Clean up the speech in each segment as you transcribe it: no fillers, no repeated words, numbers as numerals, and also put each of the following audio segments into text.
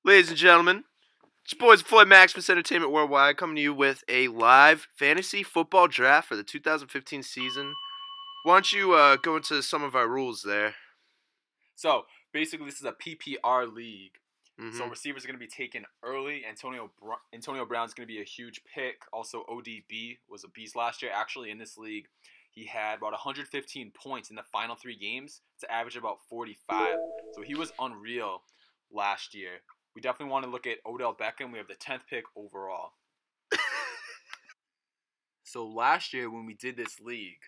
Ladies and gentlemen, it's your boys Floyd, Maximus Entertainment Worldwide, coming to you with a live fantasy football draft for the 2015 season. Why don't you go into some of our rules there? So, basically, this is a PPR league. Mm-hmm. So, receivers are going to be taken early. Antonio Brown's going to be a huge pick. Also, ODB was a beast last year. Actually, in this league, he had about 115 points in the final 3 games to average about 45. So, he was unreal last year. We definitely want to look at Odell Beckham. We have the 10th pick overall. So, last year when we did this league,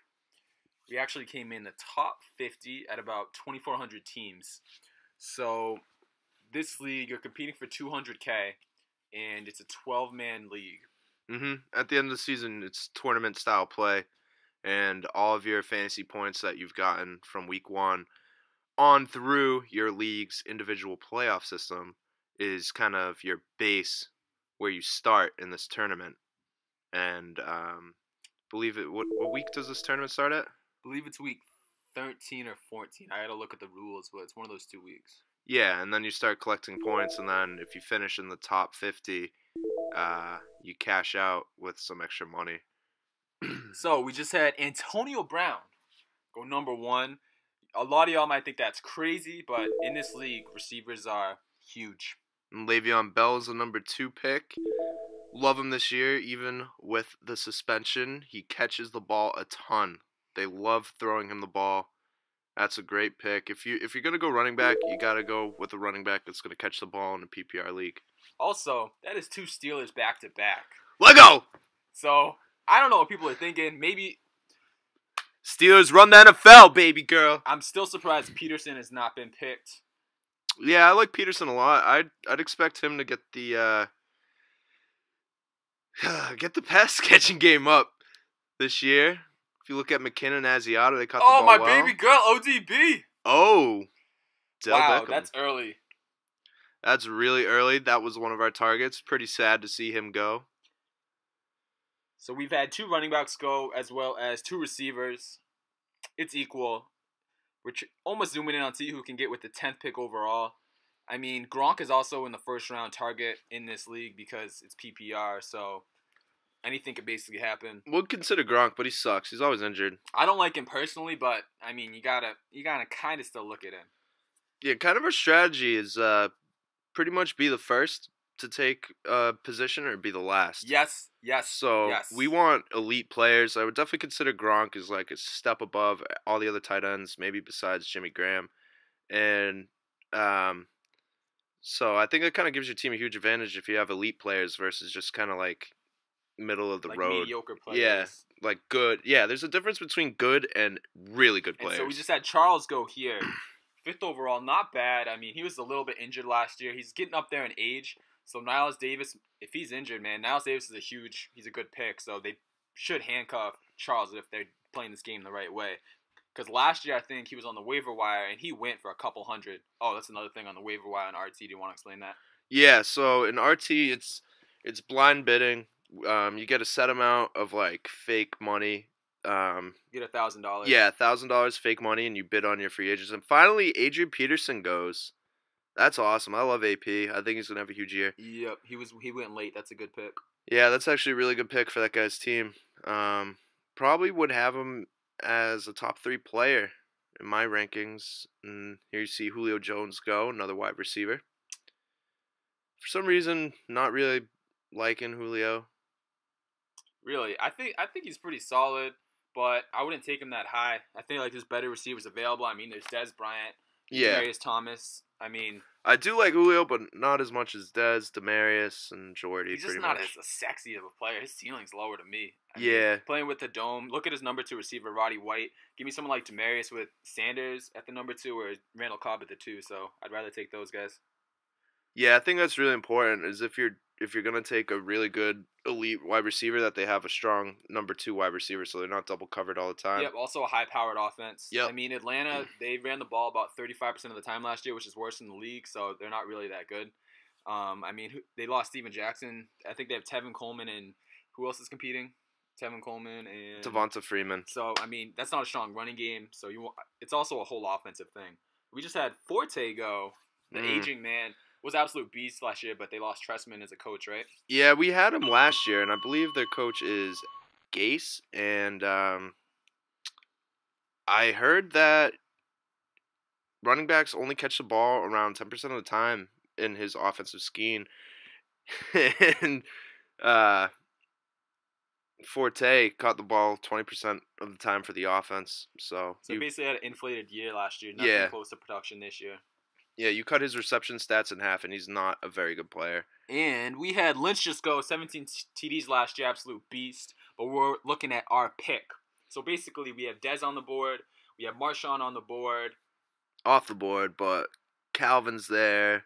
we actually came in the top 50 at about 2,400 teams. So, this league, you're competing for $200K, and it's a 12-man league. Mm-hmm. At the end of the season, it's tournament-style play, and all of your fantasy points that you've gotten from week 1 on through your league's individual playoff system is kind of your base where you start in this tournament. And what week does this tournament start at? I believe it's week 13 or 14. I gotta look at the rules, but it's one of those 2 weeks. Yeah, and then you start collecting points, and then if you finish in the top 50, you cash out with some extra money. So we just had Antonio Brown go number 1. A lot of y'all might think that's crazy, but in this league, receivers are huge. And Le'Veon Bell is the number 2 pick. Love him this year, even with the suspension. He catches the ball a ton. They love throwing him the ball. That's a great pick. If you're gonna go running back, you gotta go with a running back that's gonna catch the ball in a PPR league. Also, that is 2 Steelers back to back. Let go. So I don't know what people are thinking. Maybe Steelers run the NFL, baby girl. I'm still surprised Peterson has not been picked. Yeah, I like Peterson a lot. I'd expect him to get the pass catching game up this year. If you look at McKinnon and Asiata, they caught the ball my well. baby girl, ODB. Oh, Wow, Beckham. that's early. That's really early. That was one of our targets. Pretty sad to see him go. So we've had 2 running backs go as well as 2 receivers. It's equal. We're almost zooming in on see who can get with the 10th pick overall. I mean, Gronk is also in the first round target in this league because it's PPR, so anything could basically happen. Would consider Gronk, but he sucks. He's always injured. I don't like him personally, but I mean, you gotta kind of still look at him. Yeah, kind of our strategy is pretty much be the first to take a position or be the last. Yes. So we want elite players. I would definitely consider Gronk as like a step above all the other tight ends, maybe besides Jimmy Graham. And so I think it kind of gives your team a huge advantage if you have elite players versus just kind of like middle of the road. Mediocre players. Yeah, like good. Yeah, there's a difference between good and really good players. And so we just had Charles go here. 5th overall, not bad. I mean, he was a little bit injured last year. He's getting up there in age. So Niles Davis, if he's injured, man, Niles Davis is he's a good pick. So they should handcuff Charles if they're playing this game the right way. Because last year, I think he was on the waiver wire, and he went for a couple hundred. Oh, that's another thing on the waiver wire on RT. Do you want to explain that? Yeah, so in RT, it's blind bidding. You get a set amount of, like, fake money. You get $1,000. Yeah, $1,000 fake money, and you bid on your free agents. And finally, Adrian Peterson goes. That's awesome. I love AP. I think he's going to have a huge year. Yep, he went late. That's a good pick. Yeah, that's actually a really good pick for that guy's team. Probably would have him as a top 3 player in my rankings. And here you see Julio Jones go, another wide receiver. For some reason, not really liking Julio. Really, I think he's pretty solid, but I wouldn't take him that high. I think like there's better receivers available. I mean, there's Bryant, Demaryius Thomas. I mean, I do like Julio, but not as much as Demaryius, and Jordy. He's just not as sexy of a player. His ceiling's lower to me. I mean, playing with the dome. Look at his number 2 receiver, Roddy White. Give me someone like Demaryius with Sanders at the number 2 or Randle Cobb at the 2. So I'd rather take those guys. Yeah, I think that's really important. Is if you're gonna take a really good elite wide receiver, that they have a strong number 2 wide receiver, so they're not double covered all the time. Yep. Also a high powered offense. Yep. I mean, Atlanta, they ran the ball about 35% of the time last year, which is worse in the league. So they're not really that good. I mean, they lost Steven Jackson. I think they have Tevin Coleman, and who else is competing? Tevin Coleman, and Devonta Freeman. So, I mean, that's not a strong running game. So, it's also a whole offensive thing. We just had Forte go. The aging man was absolute beast last year, but they lost Tressman as a coach, right? Yeah, we had him last year, and I believe their coach is Gase. And I heard that running backs only catch the ball around 10% of the time in his offensive scheme. And Forte caught the ball 20% of the time for the offense. So he basically had an inflated year last year. Nothing close to production this year. Yeah, you cut his reception stats in half, and he's not a very good player. And we had Lynch just go 17 TDs last year, absolute beast. But we're looking at our pick. So basically, we have Dez on the board. We have Marshawn on the board. Off the board, but Calvin's there.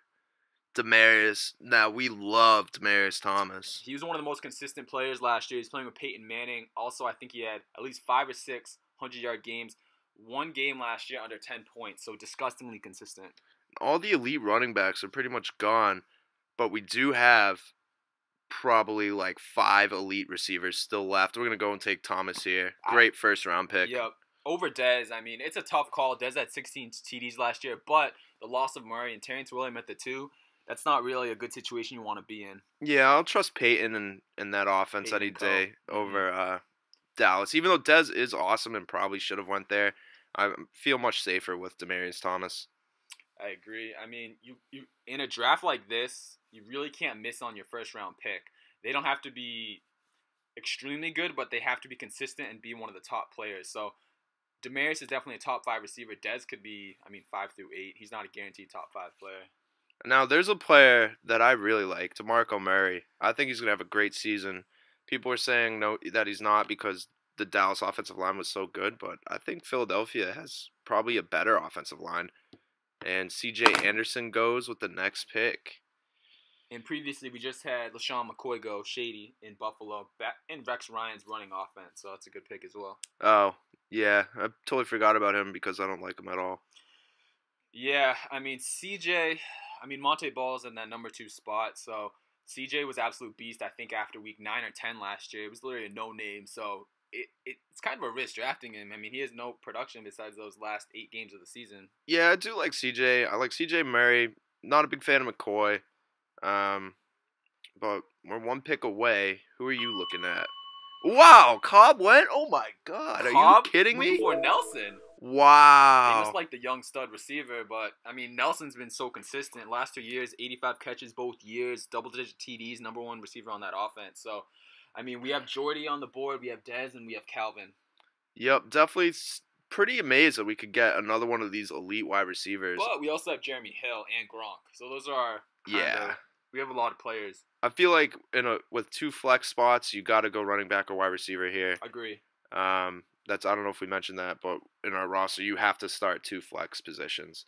Demaryius. Now, we love Demaryius Thomas. He was one of the most consistent players last year. He's playing with Peyton Manning. Also, I think he had at least 5 or 6 100-yard games. One game last year under 10 points, so disgustingly consistent. All the elite running backs are pretty much gone, but we do have probably like 5 elite receivers still left. We're going to go and take Thomas here. Great first-round pick. Yep. Over Dez, I mean, it's a tough call. Dez had 16 TDs last year, but the loss of Murray and Terrence Williams at the 2, that's not really a good situation you want to be in. Yeah, I'll trust Peyton in that offense any day over Dallas. Even though Dez is awesome and probably should have went there, I feel much safer with Demaryius Thomas. I agree. I mean, you in a draft like this, you really can't miss on your first-round pick. They don't have to be extremely good, but they have to be consistent and be one of the top players. So Demaryius is definitely a top 5 receiver. Dez could be, 5 through 8. He's not a guaranteed top 5 player. Now, there's a player that I really like, DeMarco Murray. I think he's going to have a great season. People are saying no that he's not because the Dallas offensive line was so good, but I think Philadelphia has probably a better offensive line. And C.J. Anderson goes with the next pick. And previously, we just had LeSean McCoy go shady in Buffalo, in Rex Ryan's running offense, so that's a good pick as well. Oh, yeah. I totally forgot about him because I don't like him at all. Yeah, CJ, Monte Ball's in that number 2 spot, so CJ was absolute beast, I think, after week 9 or 10 last year. It was literally a no-name, so it's kind of a risk drafting him. He has no production besides those last 8 games of the season. Yeah, I do like CJ. I like CJ Murray. Not a big fan of McCoy. But we're 1 pick away. Who are you looking at? Wow, Cobb went? Oh my God. Are you kidding me? Before Nelson. Wow. He just like the young stud receiver, but Nelson's been so consistent. Last 2 years, 85 catches both years, double-digit TDs, number 1 receiver on that offense. So, we have Jordy on the board, we have Dez, and we have Calvin. Yep, definitely pretty amazed that we could get another one of these elite wide receivers. But we also have Jeremy Hill and Gronk. So those are we have a lot of players. I feel like with 2 flex spots, you got to go running back or wide receiver here. Agree. I don't know if we mentioned that, but in our roster, you have to start 2 flex positions.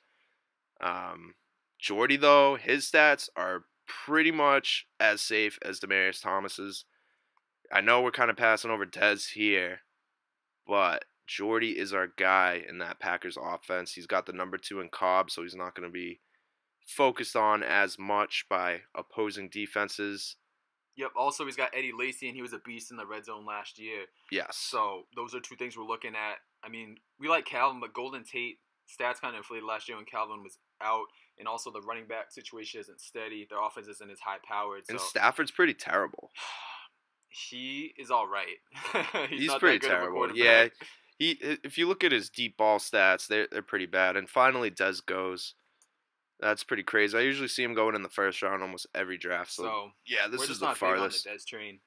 Jordy, though, his stats are pretty much as safe as Demaryius Thomas's. I know we're kind of passing over Dez here, but Jordy is our guy in that Packers offense. He's got the number 2 in Cobb, so he's not going to be focused on as much by opposing defenses. Yep, also he's got Eddie Lacy, and he was a beast in the red zone last year. Yes. So those are 2 things we're looking at. We like Calvin, but Golden Tate stats kind of inflated last year when Calvin was out, and also the running back situation isn't steady. Their offense isn't as high-powered. And Stafford's pretty terrible. He is all right. He's pretty terrible. Yeah, if you look at his deep ball stats, they're pretty bad. And finally, Dez goes. That's pretty crazy. I usually see him going in the first round almost every draft. So yeah, this is the farthest. We're just not big on the Dez train.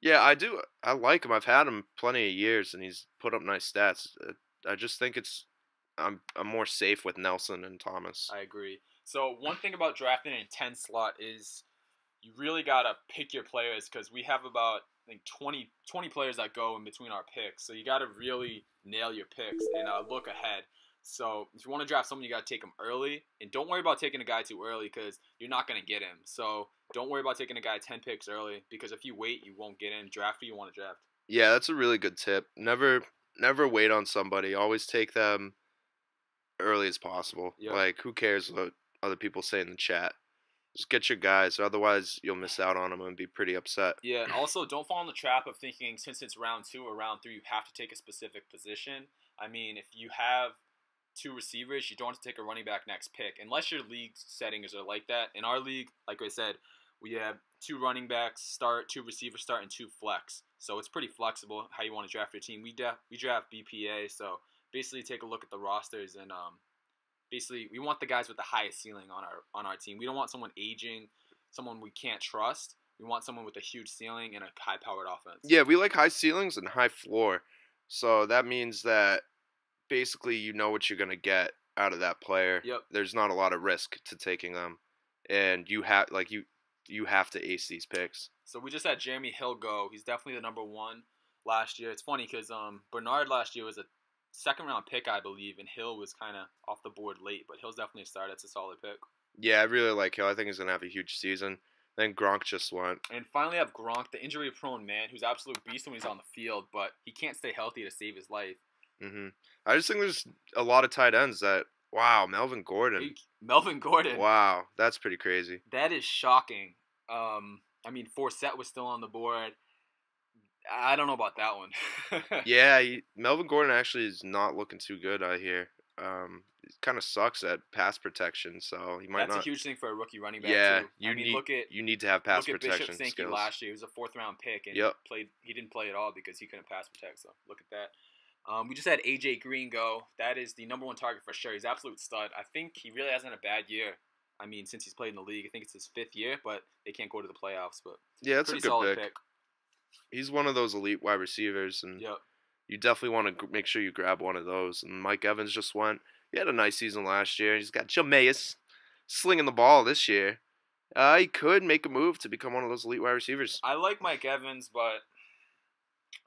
Yeah, I do. I like him. I've had him plenty of years, and he's put up nice stats. I just think I'm more safe with Nelson and Thomas. I agree. So one thing about drafting in 10 slot is you really got to pick your players because we have about 20 players that go in between our picks. So you got to really nail your picks and look ahead. So if you want to draft someone, you got to take him early. And don't worry about taking a guy too early because you're not going to get him. So don't worry about taking a guy 10 picks early because if you wait, you won't get him. Draft who you want to draft. Yeah, that's a really good tip. Never wait on somebody. Always take them early as possible. Yep. Who cares what other people say in the chat? Just get your guys, otherwise you'll miss out on them and be pretty upset. Yeah, and also don't fall in the trap of thinking since it's round 2 or round 3, you have to take a specific position. I mean, if you have 2 receivers, you don't have to take a running back next pick, unless your league settings are like that. In our league, like I said, we have 2 running backs start, 2 receivers start, and 2 flex. So it's pretty flexible how you want to draft your team. We draft BPA, so basically take a look at the rosters and basically we want the guys with the highest ceiling on our team. We don't want someone aging, someone we can't trust. We want someone with a huge ceiling and a high-powered offense. Yeah, we like high ceilings and high floor. So that means that basically you know what you're going to get out of that player. Yep. There's not a lot of risk to taking them. And you have you have to ace these picks. So we just had Jeremy Hill go. He's definitely the number 1 last year. It's funny because Bernard last year was a second-round pick, I believe, and Hill was kind of off the board late. But Hill's definitely a start. That's a solid pick. Yeah, I really like Hill. I think he's going to have a huge season. Then Gronk just went. And finally, I have Gronk, the injury-prone man, who's absolute beast when he's on the field, but he can't stay healthy to save his life. I just think there's a lot of tight ends that, wow, Melvin Gordon. Melvin Gordon. Wow, that's pretty crazy. That is shocking. I mean, Forsett was still on the board. I don't know about that one. Yeah, Melvin Gordon actually is not looking too good, I hear. He kind of sucks at pass protection, so he might not. That's a huge thing for a rookie running back. Yeah, too. you need to have pass look at protection Bishop skills. last year. He was a 4th-round pick, and he didn't play at all because he couldn't pass protect. So look at that. We just had AJ Green go. That is the number 1 target for sure. He's an absolute stud. I think he really hasn't had a bad year. I mean, since he's played in the league, I think it's his 5th year, but they can't go to the playoffs. But yeah, it's a pretty good solid pick. He's one of those elite wide receivers, and yep. you definitely want to make sure you grab one of those. And Mike Evans just went. He had a nice season last year. He's got Jameis slinging the ball this year. He could make a move to become one of those elite wide receivers. I like Mike Evans, but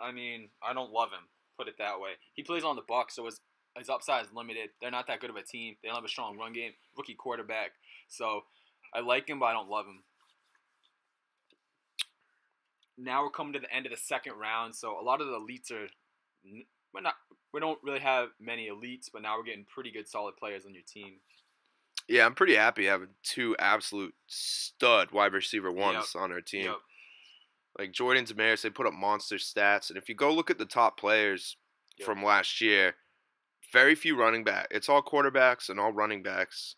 I mean, I don't love him. Put it that way. He plays on the Bucs, so his upside is limited. They're not that good of a team. They don't have a strong run game. Rookie quarterback. So I like him, but I don't love him. Now we're coming to the end of the 2nd round, so a lot of the elites are we don't really have many elites, but now we're getting pretty good solid players on your team. Yeah, I'm pretty happy having 2 absolute stud wide receiver ones on our team. Yep. Like Jordy and Demaryius, they put up monster stats, and if you go look at the top players from last year, very few running back. It's all quarterbacks and all running backs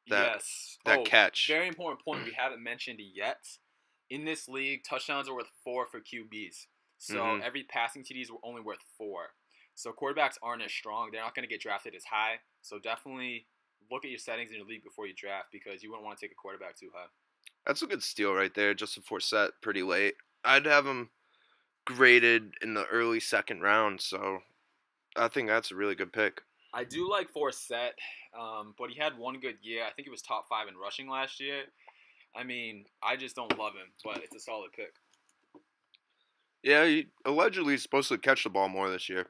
that catch. Very important point we haven't mentioned yet. In this league, touchdowns are worth 4 for QBs. So every passing TD is only worth 4. So quarterbacks aren't as strong. They're not going to get drafted as high. So definitely look at your settings in your league before you draft because you wouldn't want to take a quarterback too high. That's a good steal right there. Justin Forsett, pretty late. I'd have him graded in the early 2nd round. So I think that's a really good pick. I do like Forsett, but he had one good year. I think he was top 5 in rushing last year. I mean, I just don't love him, but it's a solid pick. Yeah, he allegedly is supposed to catch the ball more this year.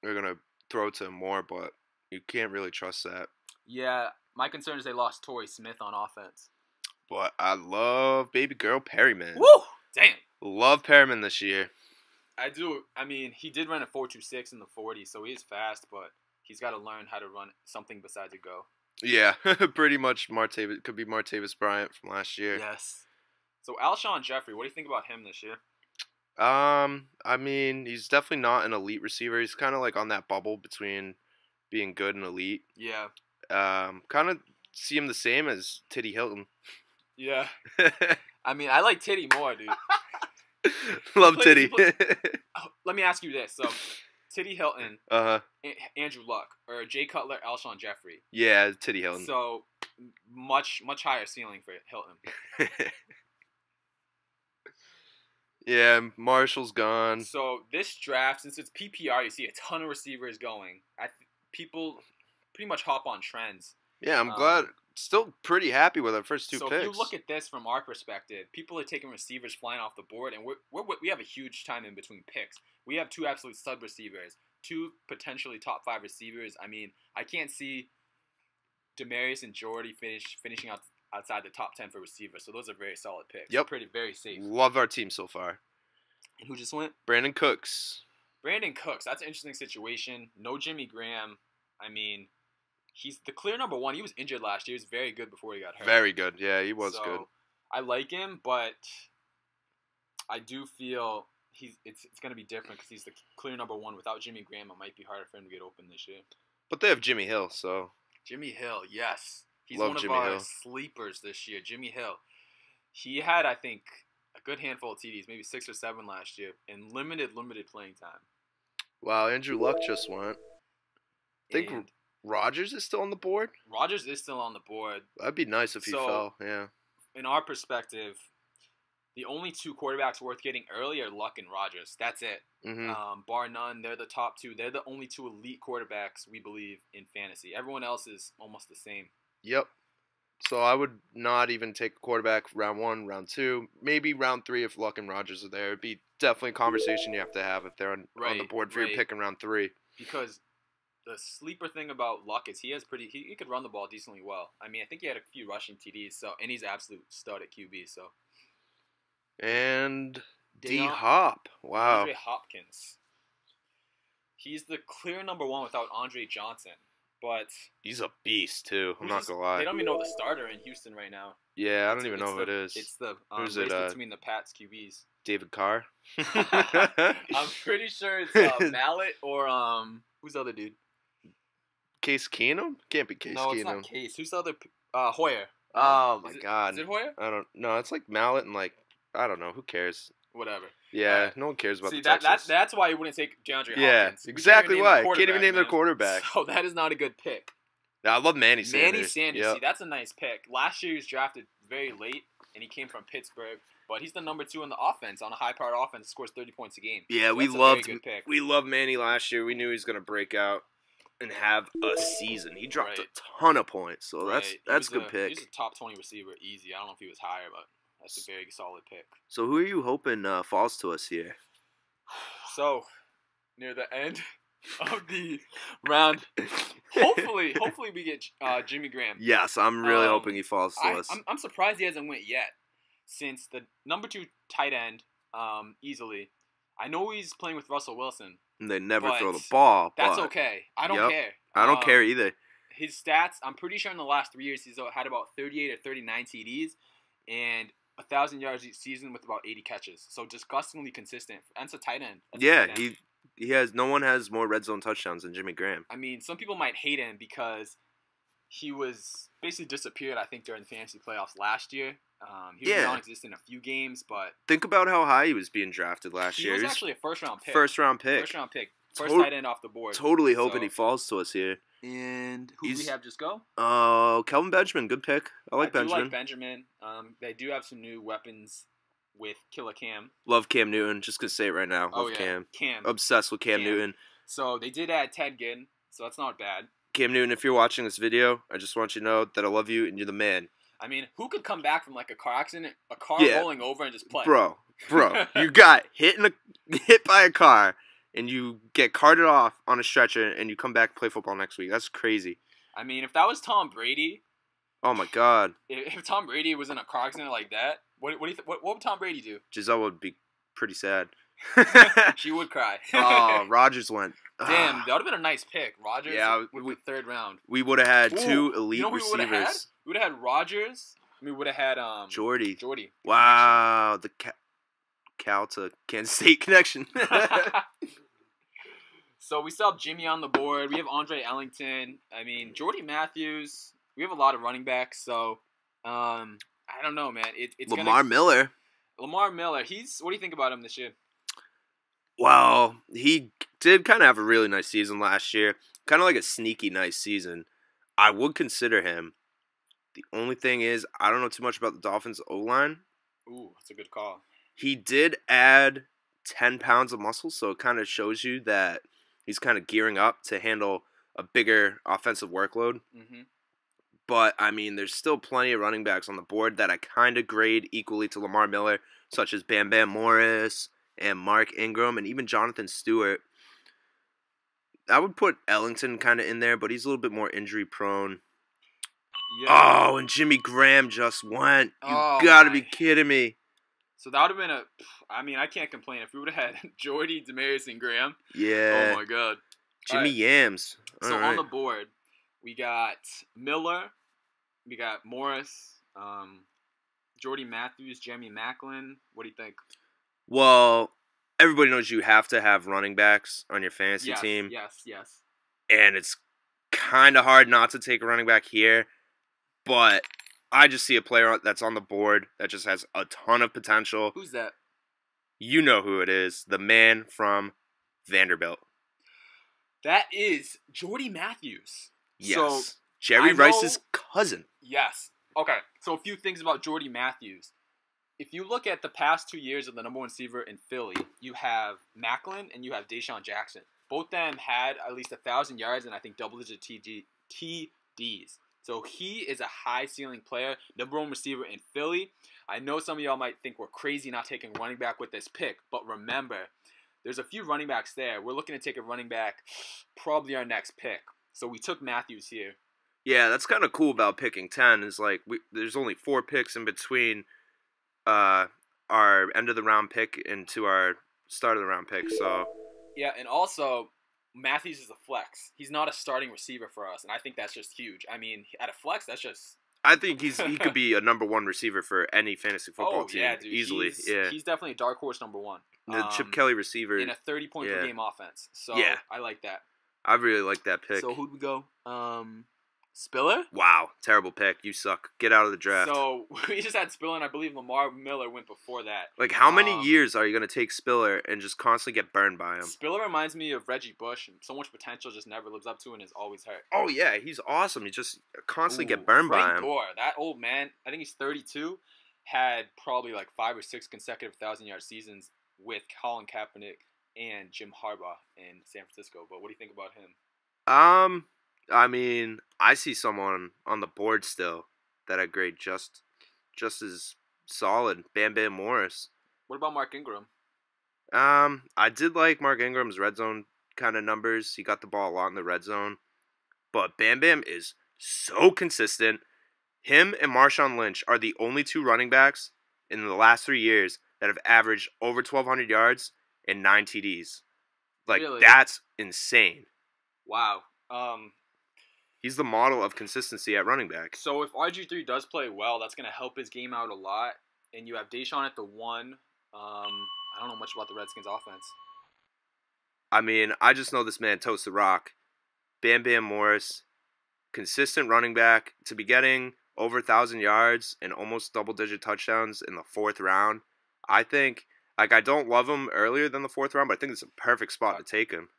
They're going to throw to him more, but you can't really trust that. Yeah, my concern is they lost Torrey Smith on offense. But I love baby girl Perryman. Woo! Damn. Love Perryman this year. I do. I mean, he did run a 4.26 in the 40, so he is fast, but he's got to learn how to run something besides a go. Yeah, pretty much Martavis. Could be Martavis Bryant from last year. Yes. So Alshon Jeffrey, what do you think about him this year? I mean, he's definitely not an elite receiver. He's kind of like on that bubble between being good and elite. Yeah. Kind of see him the same as Titty Hilton. Yeah. I mean, I like Titty more, dude. Love Titty. Let me ask you this. So, Titty Hilton, Andrew Luck, or Jay Cutler, Alshon Jeffrey. Yeah, Titty Hilton. So, much higher ceiling for Hilton. Yeah, Marshall's gone. So, this draft, since it's PPR, you see a ton of receivers going. People pretty much hop on trends. Yeah, I'm glad. Still pretty happy with our first 2 picks. So if you look at this from our perspective, people are taking receivers flying off the board, and we have a huge time in between picks. We have 2 absolute stud receivers, 2 potentially top 5 receivers. I mean, I can't see Demaryius and Jordy finishing outside the top 10 for receivers. So those are very solid picks. Yep. Very safe. Love our team so far. And who just went? Brandon Cooks. That's an interesting situation. No Jimmy Graham. I mean, He's the clear number one. He was injured last year. He was very good before he got hurt. Very good. Yeah, he was good. I like him, but I do feel it's going to be different because he's the clear number one. Without Jimmy Graham, it might be harder for him to get open this year. But they have Jimmy Hill, so. Jimmy Hill, yes. He's Love one of Jimmy our Hill. sleepers this year. Jimmy Hill. He had, I think, a good handful of TDs, maybe 6 or 7 last year, and limited playing time. Wow, Andrew Luck just went. I think Rodgers is still on the board? Rodgers is still on the board. That'd be nice if he fell, yeah. In our perspective, the only 2 quarterbacks worth getting early are Luck and Rodgers. That's it. Mm-hmm. Bar none, they're the top 2. They're the only 2 elite quarterbacks we believe in fantasy. Everyone else is almost the same. Yep. So I would not even take a quarterback round 1, round 2, maybe round 3 if Luck and Rodgers are there. It'd be definitely a conversation you have to have if they're on the board for your pick in round 3. Because the sleeper thing about Luck is he could run the ball decently well. I mean, I think he had a few rushing TDs, and he's an absolute stud at QB. So. And D-Hop, wow. Andre Hopkins. He's the clear number 1 without Andre Johnson. But he's a beast too. I'm not gonna lie. They don't even know the starter in Houston right now. Yeah, I don't even know who it is. It's the Who's race between the Pats QBs. David Carr. I'm pretty sure it's Mallet or who's the other dude? Case Keenum? Can't be Case Keenum. No, it's not Case. Who's the other? Hoyer. Oh my God. Is it Hoyer? I don't know. It's like Mallet and I don't know. Who cares? Whatever. Yeah, no one cares about the Texans. That's why you wouldn't take DeAndre Hopkins. Yeah, exactly why. Can't even name their quarterback. So that is not a good pick. I love Manny Sanders. Manny Sanders. Yep. See, that's a nice pick. Last year he was drafted very late, and he came from Pittsburgh. But he's the number 2 in the offense on a high-powered offense. Scores 30 points a game. Yeah, so we loved Manny last year. We knew he was gonna break out and have a season. He dropped a ton of points, so that's a good pick. He's a top 20 receiver, easy. I don't know if he was higher, but that's a very solid pick. So who are you hoping falls to us here? So, near the end of the round, hopefully we get Jimmy Graham. Yes, I'm really hoping he falls to us. I'm surprised he hasn't went yet, since the number 2 tight end, easily. I know he's playing with Russell Wilson. And they never throw the ball. That's okay. I don't care. I don't care either. His stats, I'm pretty sure in the last 3 years he's had about 38 or 39 TDs and 1,000 yards each season with about 80 catches. So disgustingly consistent. And it's a tight end. He has. No one has more red zone touchdowns than Jimmy Graham. I mean, some people might hate him because he was basically disappeared, I think, during the fantasy playoffs last year. He was non-existent in a few games, but think about how high he was being drafted last year. He was actually a first-round pick. First-round pick. First tight end off the board. Totally hoping he falls to us here. And who do we have just go? Kelvin Benjamin, good pick. I like Benjamin. I like Benjamin. They do have some new weapons with Killer Cam. Love Cam Newton. Just gonna say it right now. Love Cam. Obsessed with Cam Newton. So they did add Ted Ginn, so that's not bad. Cam Newton, if you're watching this video, I just want you to know that I love you and you're the man. I mean, who could come back from like a car accident, a car rolling over and just play? Bro, you got hit by a car and you get carted off on a stretcher and you come back and play football next week. That's crazy. I mean, if that was Tom Brady. Oh my God. If Tom Brady was in a car accident like that, what would Tom Brady do? Giselle would be pretty sad. She would cry. Oh, Rodgers went. Damn, that would have been a nice pick. Rodgers with the 3rd round. We would have had 2 elite receivers. We would have had Rodgers. We would have had Jordy. Wow, the Cal to Kansas State connection. So we still have Jimmy on the board. We have Andre Ellington. I mean, Jordy Matthews. We have a lot of running backs. So I don't know, man. It's Lamar Miller. What do you think about him this year? Well, he did kind of have a really nice season last year. Kind of like a sneaky nice season. I would consider him. The only thing is, I don't know too much about the Dolphins' O-line. Ooh, that's a good call. He did add 10 pounds of muscle, so it kind of shows you that he's kind of gearing up to handle a bigger offensive workload. Mm-hmm. But, I mean, there's still plenty of running backs on the board that I kind of grade equally to Lamar Miller, such as Bam Bam Morris and Mark Ingram and even Jonathan Stewart. I would put Ellington kind of in there, but he's a little bit more injury-prone. Yeah. Oh, and Jimmy Graham just went. You gotta be kidding me. So that would have been I can't complain. If we would have had Jordy, Demaryius, and Graham. Yeah. Oh, my God. Jimmy Yams. So on the board, We got Miller. We got Morris. Jordy Matthews, Jeremy Maclin. What do you think? Well, everybody knows you have to have running backs on your fantasy team. Yes. And it's kind of hard not to take a running back here. But I just see a player that's on the board that just has a ton of potential. Who's that? You know who it is. The man from Vanderbilt. That is Jordy Matthews. Yes. So, Jerry Rice's cousin. Yes. Okay, so a few things about Jordy Matthews. If you look at the past 2 years of the number one receiver in Philly, you have Maclin and you have Deshaun Jackson. Both of them had at least 1,000 yards and I think double-digit TDs. So he is a high-ceiling player, number one receiver in Philly. I know some of y'all might think we're crazy not taking a running back with this pick, but remember, there's a few running backs there. We're looking to take a running back probably our next pick. So we took Matthews here. Yeah, that's kind of cool about picking 10 is like there's only 4 picks in between our end of the round pick into our start of the round pick. So yeah, and also Matthews is a flex. He's not a starting receiver for us, and I think that's just huge. I mean, at a flex, that's just. I think he could be a number one receiver for any fantasy football team dude, easily. He's definitely a dark horse number one. The Chip Kelly receiver in a 30-point per game offense. So I like that. I really like that pick. So who'd we go? Spiller? Wow, terrible pick. You suck. Get out of the draft. So we just had Spiller, and I believe Lamar Miller went before that. Like, how many years are you going to take Spiller and just constantly get burned by him? Spiller reminds me of Reggie Bush. So much potential, just never lives up to and is always hurt. Oh, yeah, he's awesome. You just constantly get burned by him. Gore, that old man, I think he's 32, had probably like 5 or 6 consecutive 1,000-yard seasons with Colin Kaepernick and Jim Harbaugh in San Francisco. But what do you think about him? I mean, I see someone on the board still that I grade just as solid. Bam Bam Morris. What about Mark Ingram? I did like Mark Ingram's red zone kind of numbers. He got the ball a lot in the red zone. But Bam Bam is so consistent. Him and Marshawn Lynch are the only 2 running backs in the last 3 years that have averaged over 1,200 yards and 9 TDs. Like, really? That's insane. Wow. He's the model of consistency at running back. So if RG3 does play well, that's going to help his game out a lot. And you have Deshaun at the 1. I don't know much about the Redskins offense. I mean, I just know this man totes the rock. Bam Bam Morris, consistent running back to be getting over 1,000 yards and almost double-digit touchdowns in the 4th round. I think, like, I don't love him earlier than the 4th round, but I think it's a perfect spot to take him.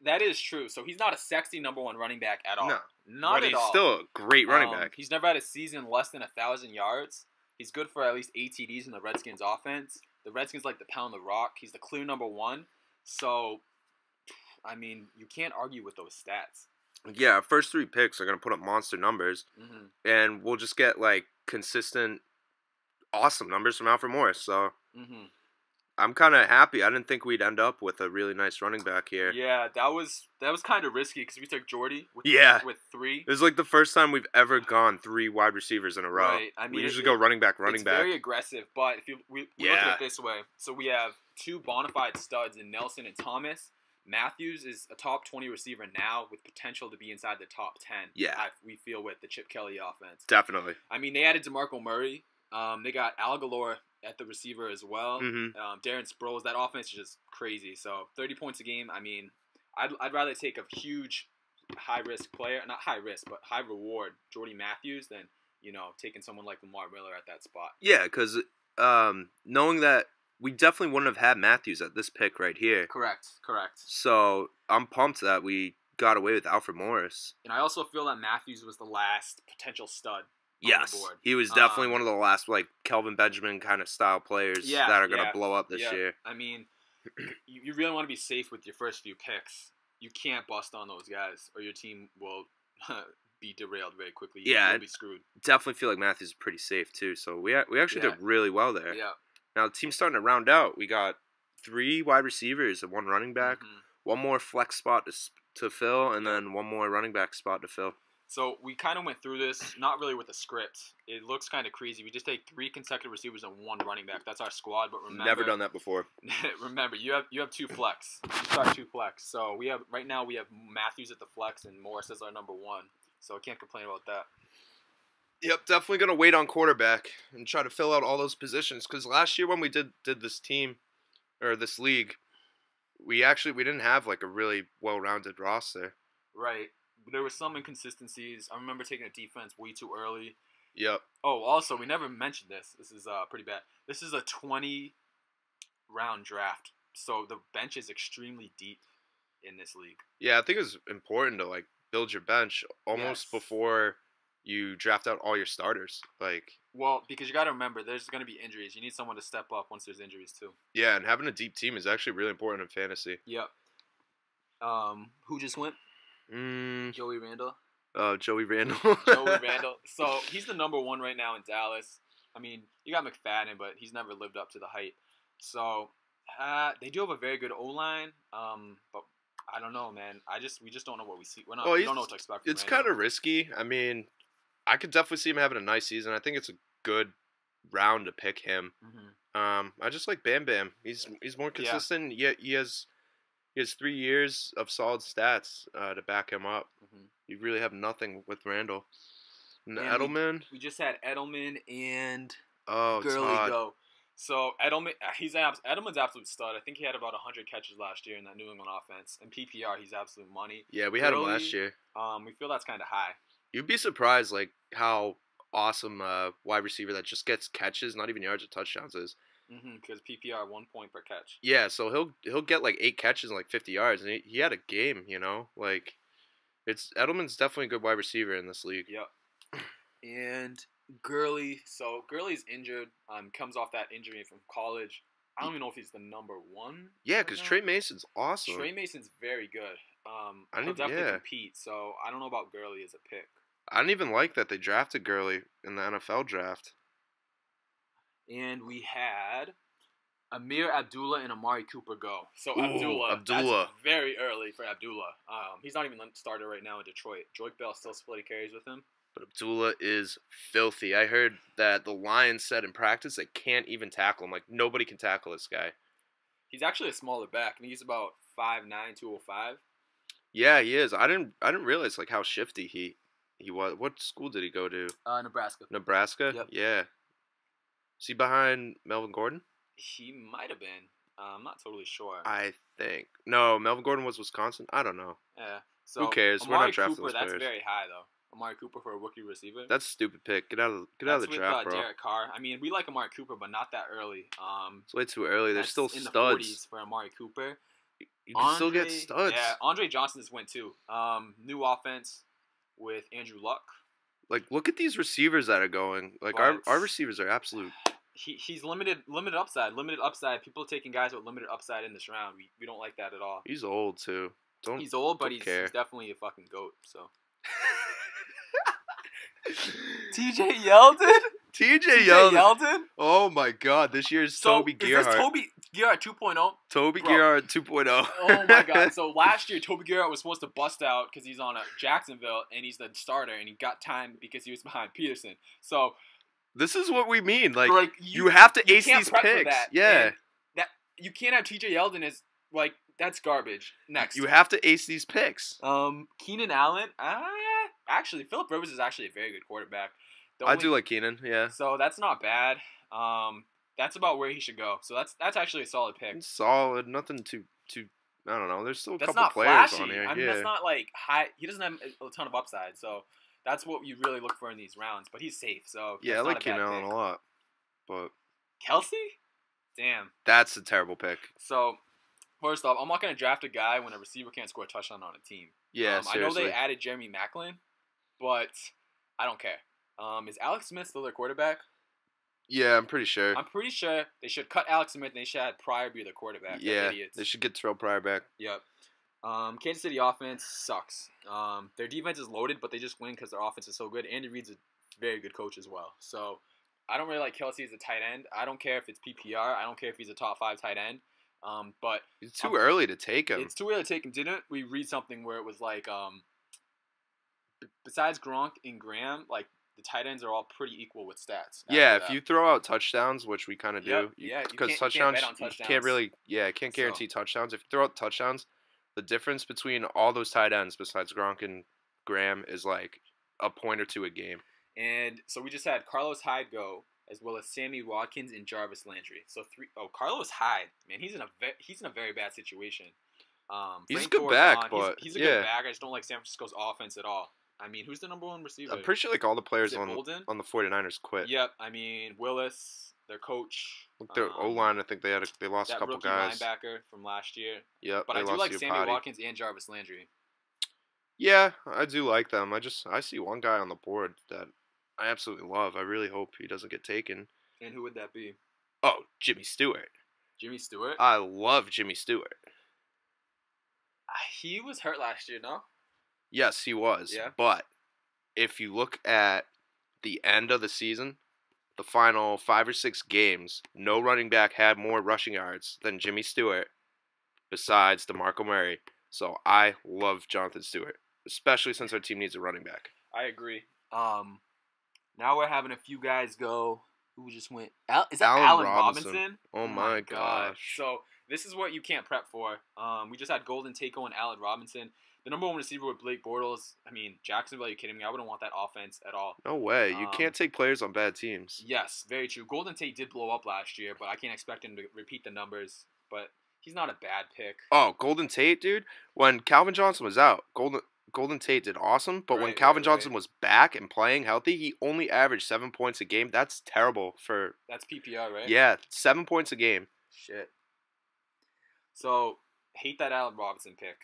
That is true. So he's not a sexy number 1 running back at all. No. Not at all. He's still a great running back. He's never had a season less than 1,000 yards. He's good for at least 8 TDs in the Redskins offense. The Redskins like to pound the rock. He's the clear number 1. So, I mean, you can't argue with those stats. Yeah, our first 3 picks are going to put up monster numbers. Mm-hmm. And we'll just get, like, consistent, awesome numbers from Alfred Morris. So, I'm kind of happy. I didn't think we'd end up with a really nice running back here. Yeah, that was kind of risky because we took Jordy with 3. It was like the first time we've ever gone 3 wide receivers in a row. Right. I mean, we usually go running back. It's very aggressive, but if we look at it this way. So we have 2 bona fide studs in Nelson and Thomas. Matthews is a top 20 receiver now with potential to be inside the top 10. Yeah. We feel with the Chip Kelly offense. Definitely. I mean, they added DeMarco Murray. They got Al Galore at the receiver as well. Darren Sproles. That offense is just crazy. So 30 points a game. I mean, I'd rather take a huge high risk player, not high risk, but high reward Jordy Matthews than taking someone like Lamar Miller at that spot. Yeah, because knowing that we definitely wouldn't have had Matthews at this pick right here. Correct. So I'm pumped that we got away with Alfred Morris. And I also feel that Matthews was the last potential stud. Yes, he was definitely one of the last, like, Kelvin Benjamin kind of style players that are going to blow up this year. I mean, you really want to be safe with your first few picks. You can't bust on those guys, or your team will be derailed very quickly. You'll be screwed. Definitely feel like Matthews is pretty safe, too. So we actually did really well there. Yeah. Now, the team's starting to round out. We got 3 wide receivers and 1 running back, 1 more flex spot to fill, and then 1 more running back spot to fill. So we kind of went through this, not really with a script. It looks kind of crazy. We just take 3 consecutive receivers and 1 running back. That's our squad. But remember, never done that before. Remember, you have 2 flex. You start 2 flex. So right now we have Matthews at the flex and Morris as our number 1. So I can't complain about that. Yep, definitely gonna wait on quarterback and try to fill out all those positions. Because last year when we did this team or this league, we didn't have like a really well-rounded roster. Right. There were some inconsistencies. I remember taking a defense way too early. Yep. Oh, also, we never mentioned this. This is pretty bad. This is a 20-round draft, so the bench is extremely deep in this league. Yeah, I think it's important to like build your bench almost before you draft out all your starters. Well, because you got to remember, there's going to be injuries. You need someone to step up once there's injuries too. Yeah, and having a deep team is actually really important in fantasy. Yep. Who just went? Joey Randle. Joey Randle. Joey Randle. So he's the number 1 right now in Dallas. I mean, you got McFadden, but he's never lived up to the hype. So they do have a very good O-line, but I don't know, man. We just don't know what we see. We don't know what to expect from It's kind of risky. I mean, I could definitely see him having a nice season. I think it's a good round to pick him. Mm-hmm. I just like Bam Bam. He's more consistent. Yeah, he has 3 years of solid stats to back him up. Mm-hmm. You really have nothing with Randle. And Edleman. We just had Edleman and Gurley go. So Edleman's absolute stud. I think he had about 100 catches last year in that New England offense. And PPR, he's absolute money. Yeah, we had him last year. We feel that's kind of high. You'd be surprised like how awesome wide receiver that just gets catches, not even yards or touchdowns is. Because PPR 1 point per catch. Yeah, so he'll get like 8 catches and like 50 yards, and he had a game, you know. Like, Edelman's definitely a good wide receiver in this league. Yep. And Gurley, so Gurley's injured. Comes off that injury from college. I don't even know if he's the number 1. Yeah, because Trey Mason's awesome. Trey Mason's very good. He'll definitely compete. So I don't know about Gurley as a pick. I didn't even like that they drafted Gurley in the NFL draft. And we had Amir Abdullah and Amari Cooper go. So Abdullah. That's very early for Abdullah. He's not even the starter right now in Detroit. Joyke Bell still splitting carries with him. But Abdullah is filthy. I heard that the Lions said in practice they can't even tackle him. Like, nobody can tackle this guy. He's actually a smaller back, and he's about 5'9", 205. Yeah, he is. I didn't realize like how shifty he was. What school did he go to? Nebraska. Nebraska? Yep. Yeah. Is he behind Melvin Gordon? He might have been. I'm not totally sure. I think. No, Melvin Gordon was Wisconsin. I don't know. Yeah. So who cares? Amari We're not drafting Cooper, those players. that's very high, though. Amari Cooper for a rookie receiver. That's a stupid pick. Get out of the draft, bro. Derek Carr. I mean, we like Amari Cooper, but not that early. It's way too early. They're still in studs. The 40s for Amari Cooper. You can still get studs. Yeah, Andre Johnson just went too. New offense with Andrew Luck. Like, look at these receivers that are going. Like, our receivers are absolute. He's limited upside. Limited upside. People are taking guys with limited upside in this round. We don't like that at all. He's old too. He's old, but he's definitely a fucking goat. So. TJ Yeldon? TJ Yeldon? Oh my God! This year's Toby Gerhardt. Is this Toby Gerhardt 2.0? Toby Gerhardt 2.0. Oh my God! So last year, Toby Gerhardt was supposed to bust out because he's on a Jacksonville and he's the starter, and he got time because he was behind Peterson. So this is what we mean. Like you have to ace these picks. Yeah. That you can't have TJ Yeldon as like that's garbage. Next, you have to ace these picks. Keenan Allen. Actually, Phillip Rivers is actually a very good quarterback. I do like Keenan, yeah. So that's not bad. That's about where he should go. So that's actually a solid pick. It's solid. Nothing too. I don't know. There's still a couple players on here. I mean, that's not like high. He doesn't have a ton of upside. So that's what you really look for in these rounds. But he's safe. So yeah, I like Keenan Allen a lot. But Kelsey, damn, that's a terrible pick. So first off, I'm not gonna draft a guy when a receiver can't score a touchdown on a team. Yeah, I know they added Jeremy Maclin, but I don't care. Is Alex Smith still their quarterback? Yeah, I'm pretty sure. I'm pretty sure they should cut Alex Smith and they should have Pryor be their quarterback. Yeah, they should get Terrell Pryor back. Yep. Kansas City offense sucks. Their defense is loaded, but they just win because their offense is so good. Andy Reid's a very good coach as well. So I don't really like Kelsey as a tight end. I don't care if it's PPR. I don't care if he's a top 5 tight end. But it's too early to take him. It's too early to take him. Didn't we read something where it was like, besides Gronk and Graham, like the tight ends are all pretty equal with stats. Yeah, if you throw out touchdowns, which we kind of do, because touchdowns, you can't really, can't guarantee touchdowns. If you throw out touchdowns, the difference between all those tight ends besides Gronk and Graham is like a point or two a game. And so we just had Carlos Hyde go, as well as Sammy Watkins and Jarvis Landry. So Carlos Hyde, man, he's in a very bad situation. He's Frank a good Gore's back, on. but he's a good back. I just don't like San Francisco's offense at all. I mean, who's the number one receiver? I'm pretty sure like all the players on Bolden? the 49ers quit. Yep. I mean, Willis, their coach. Their O-line, I think they lost a couple rookie guys. Linebacker from last year. Yep. But I do like Sammy Watkins and Jarvis Landry. Yeah, I do like them. I see one guy on the board that I absolutely love. I really hope he doesn't get taken. And who would that be? Oh, Jimmy Stewart. Jimmy Stewart? I love Jimmy Stewart. He was hurt last year, no? Yes, he was. Yeah. But if you look at the end of the season, the final 5 or 6 games, no running back had more rushing yards than Jimmy Stewart besides Demarco Murray. So I love Jonathan Stewart, especially since our team needs a running back. I agree. Now we're having a few guys go. Who just went? Is that Allen Robinson? Oh my gosh. So this is what you can't prep for. We just had Golden Tate and Allen Robinson. The number one receiver with Blake Bortles. I mean, Jacksonville, are you kidding me? I wouldn't want that offense at all. No way. You can't take players on bad teams. Yes, very true. Golden Tate did blow up last year, but I can't expect him to repeat the numbers. But he's not a bad pick. Oh, Golden Tate, dude. When Calvin Johnson was out, Golden Tate did awesome. But when Calvin Johnson was back and playing healthy, he only averaged 7 points a game. That's terrible for... That's PPR, right? Yeah, 7 points a game. Shit. So, hate that Allen Robinson pick.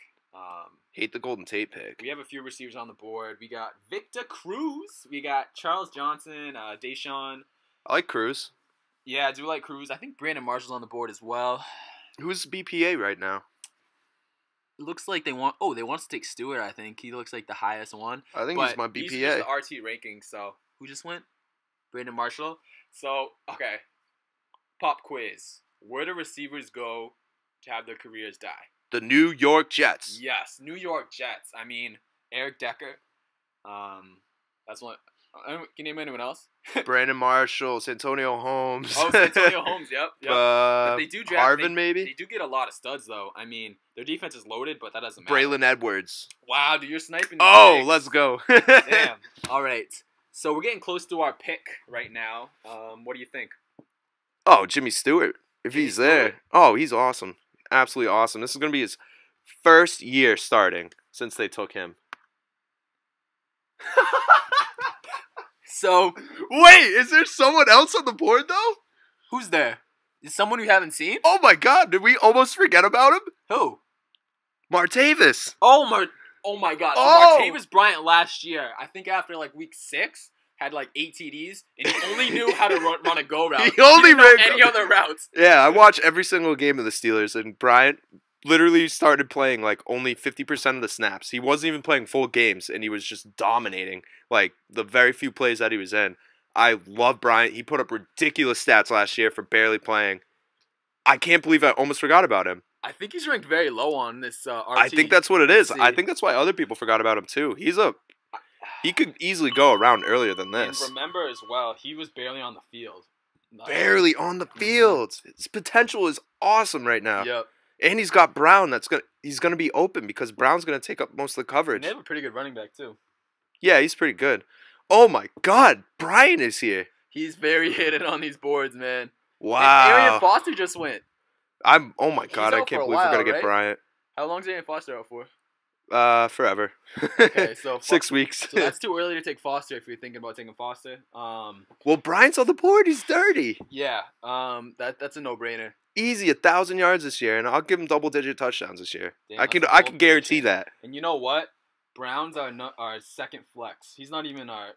Hate the Golden Tate pick. We have a few receivers on the board. We got Victor Cruz. We got Charles Johnson, Deshaun. I like Cruz. Yeah, I do like Cruz. I think Brandon Marshall's on the board as well. Who's BPA right now? It looks like they want to take Stewart, I think. He looks like the highest one. I think he's my BPA. He's just the RT ranking, so who just went? Brandon Marshall. So, okay. Pop quiz. Where do receivers go to have their careers die? The New York Jets. Yes, New York Jets. I mean, Eric Decker. That's one. Can you name anyone else? Brandon Marshall, Santonio Holmes. Oh, Santonio Holmes. Yep. But they do draft. Harvin, maybe. They do get a lot of studs, though. I mean, their defense is loaded, but that doesn't matter. Braylon Edwards. Wow, dude, you're sniping. Oh, let's go. Damn. All right. So we're getting close to our pick right now. What do you think? Oh, Jimmy Stewart. If he's there. Oh, he's awesome. Absolutely awesome. This is going to be his first year starting since they took him. So, wait, is there someone else on the board, though? Who's there? Is someone we haven't seen? Oh, my God. Did we almost forget about him? Who? Martavis. Oh, my God. So Martavis Bryant last year, I think after, like, week 6, had, like, 8 TDs, and he only knew how to run a go route. He only ran any other routes. Yeah, I watched every single game of the Steelers, and Bryant literally started playing, like, only 50% of the snaps. He wasn't even playing full games, and he was just dominating, like, the very few plays that he was in. I love Bryant. He put up ridiculous stats last year for barely playing. I can't believe I almost forgot about him. I think he's ranked very low on this RT. I think that's what it is. I think that's why other people forgot about him, too. He could easily go around earlier than this. And remember as well, he was barely on the field. Barely on the field. His potential is awesome right now. Yep. And he's got Brown. He's gonna be open because Brown's gonna take up most of the coverage. And they have a pretty good running back too. Yeah, he's pretty good. Oh my God, Bryant is here. He's very hidden on these boards, man. Wow. And Arian Foster just went. Oh my God, I can't believe we're gonna get Bryant. How long's Arian Foster out for? Forever. Okay, so 6 weeks. So that's too early to take Foster if you're thinking about taking Foster. Well, Bryant's on the board. He's 30. Yeah. That's a no-brainer. Easy, 1,000 yards this year, and I'll give him double-digit touchdowns this year. Damn, I can guarantee that. And you know what? Brown's our second flex. He's not even our.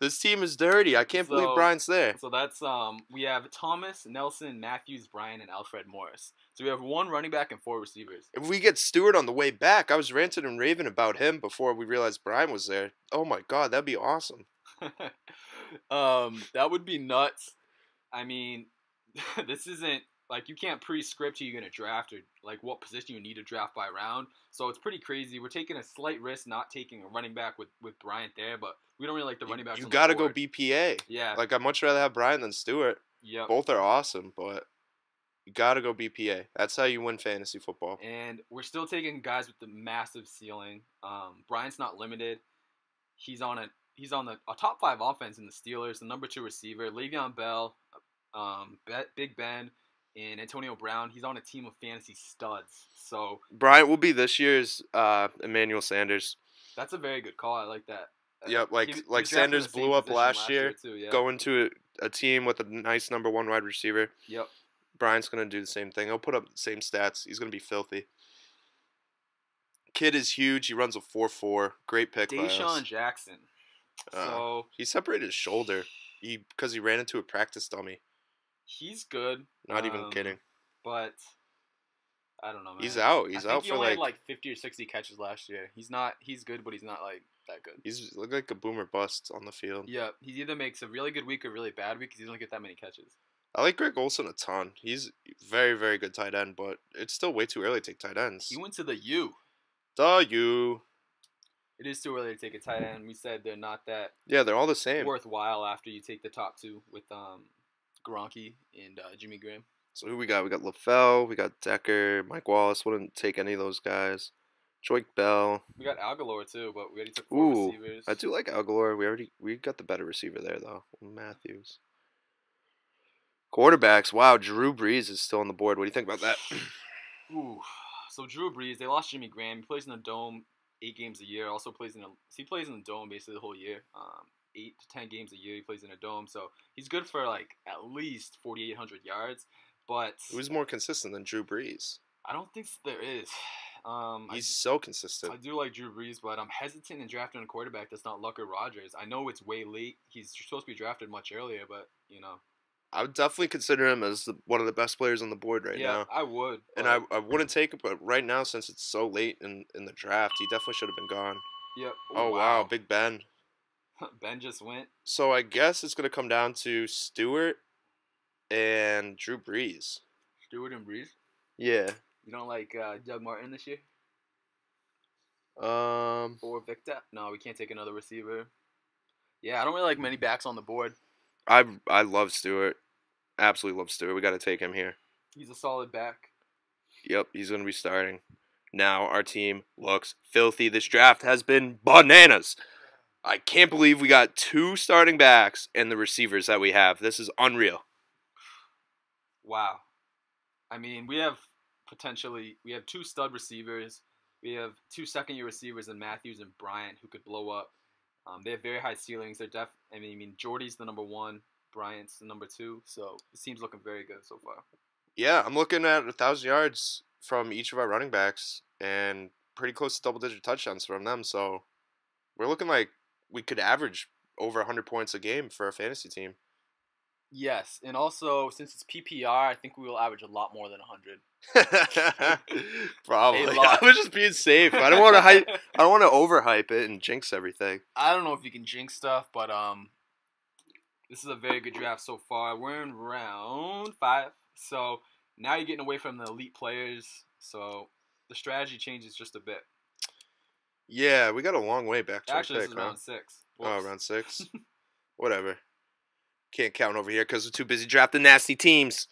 This team is dirty. I can't believe Bryant's there. So that's we have Thomas, Nelson, Matthews, Bryant, and Alfred Morris. So we have 1 running back and 4 receivers. If we get Stewart on the way back, I was ranting and raving about him before we realized Bryant was there. Oh my God, that'd be awesome. That would be nuts. I mean, this isn't like you can't pre-script who you're gonna draft or like what position you need to draft by round. So it's pretty crazy. We're taking a slight risk not taking a running back with Bryant there, but we don't really like the running backs. You gotta go BPA. Yeah. Like I'd much rather have Bryant than Stewart. Yeah. Both are awesome, but you gotta go BPA. That's how you win fantasy football. And we're still taking guys with the massive ceiling. Bryant's not limited. He's on a top 5 offense in the Steelers, the number 2 receiver, Le'Veon Bell, Big Ben, and Antonio Brown. He's on a team of fantasy studs. So Bryant will be this year's Emmanuel Sanders. that's a very good call. I like that. Yep, He was drafted Sanders in the same blew up position last year, too, yeah. going to a team with a nice number 1 wide receiver. Yep. Bryant's going to do the same thing. He'll put up the same stats. He's going to be filthy. Kid is huge. He runs a 4.4. Great pick Deshaun class. Jackson. So He separated his shoulder because he ran into a practice dummy. he's good. Not even kidding. But I don't know, man. He's out. I He's think out he for only had like 50 or 60 catches last year. He's good, but he's not like that good. He's look like a boomer bust on the field. Yeah, he either makes a really good week or really bad week because he doesn't get that many catches. I like Greg Olsen a ton. He's very, very good tight end, but it's still way too early to take tight ends. He went to the U. It is too early to take a tight end. We said they're not that Yeah, they're all the same. worthwhile after you take the top 2 with Gronky and Jimmy Graham. So who we got? We got LaFell, we got Decker, Mike Wallace. Wouldn't take any of those guys. Joik Bell. We got Aguilar too, but we already took 4 Ooh, receivers. I do like Aguilar. We got the better receiver there though, Matthews. Quarterbacks. Wow, Drew Brees is still on the board. What do you think about that? Ooh, so Drew Brees, they lost Jimmy Graham. He plays in the dome 8 games a year. Also plays in the dome basically the whole year. 8 to 10 games a year he plays in a dome. So he's good for like at least 4,800 yards. But Who's more consistent than Drew Brees? I don't think there is. He's so consistent. I do like Drew Brees, but I'm hesitant in drafting a quarterback that's not Luck or Rodgers. I know it's way late. He's supposed to be drafted much earlier, but I would definitely consider him as one of the best players on the board right now. Yeah, I would. And I wouldn't take it, but right now, since it's so late in the draft, he definitely should have been gone. Yep. Oh, wow. Big Ben. Ben just went. So I guess it's going to come down to Stewart and Drew Brees. Stewart and Brees? Yeah. You don't like Doug Martin this year? Or Victor? No, we can't take another receiver. Yeah, I don't really like many backs on the board. I love Stewart. Absolutely love Stewart. We got to take him here. He's a solid back. Yep, he's going to be starting. Now our team looks filthy. This draft has been bananas. I can't believe we got 2 starting backs and the receivers that we have. This is unreal. Wow. I mean, we have 2 stud receivers. We have 2 second-year receivers in Matthews and Bryant who could blow up. They have very high ceilings. I mean, Jordy's the number 1, Bryant's the number 2. So the team's looking very good so far. Yeah, I'm looking at 1,000 yards from each of our running backs and pretty close to double-digit touchdowns from them. So we're looking like we could average over 100 points a game for a fantasy team. Yes, and also since it's PPR, I think we will average a lot more than 100. Probably. I was just being safe. I don't want to hype. I don't want to overhype it and jinx everything. I don't know if you can jinx stuff, but this is a very good draft so far. We're in round 5, so now you're getting away from the elite players. So the strategy changes just a bit. Yeah, we got a long way back to Actually, our pick, this is round 6. Whoops. Oh, round 6? Whatever. Can't count over here because we're too busy drafting nasty teams.